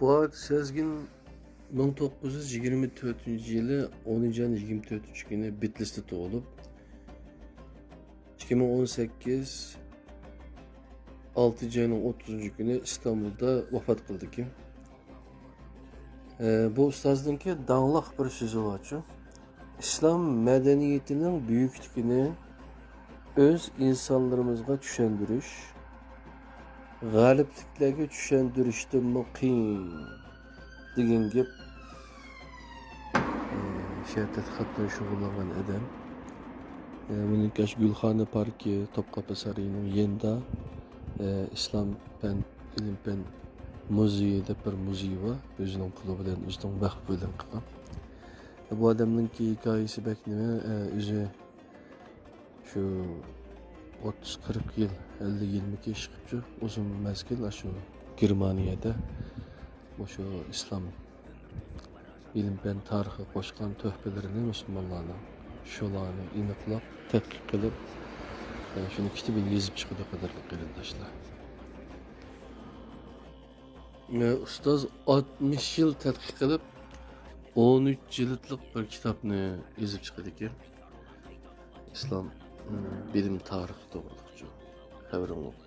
Fuat Sezgin 1924 yılı 10. ayın 24 günü Bitlis'te doğulup 2018 6. ayın 30. günü İstanbul'da vefat kıldı ki. Bu ustazdınki dağlıq bir sözü var ki, İslam medeniyetinin büyüklüğünü öz insanlarımızga düşendiriş, galipliklerge düşendirişten muqim degan gap tadqiqotdan shug'ullangan adam. Bunikash Gulxona parki Topqapa Sarayı'nın yanında İslam fen, ilim fen muzeyi deb bir muzey var. O'zining puli bilan, o'zining vaqti bilan qilgan. Bu adamninki hikoyasi bak nima, o'zi shu 30-40 yil, 50 yilmiki ish qilibdi. Uzun mazgil shu Germaniyada o'sha islom ilim fen tarixi qo'shgan tuhfalarini musulmonlarning shularni aniqlab, tadqiq qilib, shuni kitobini yozib chiqadi qadarli qarindoshlar. Ustoz 60 yil tadqiq qilib 13 jildlik bir kitobni yozib chiqadi ekan. İslam bilim tarixi to'g'riliq xabarim bo'lib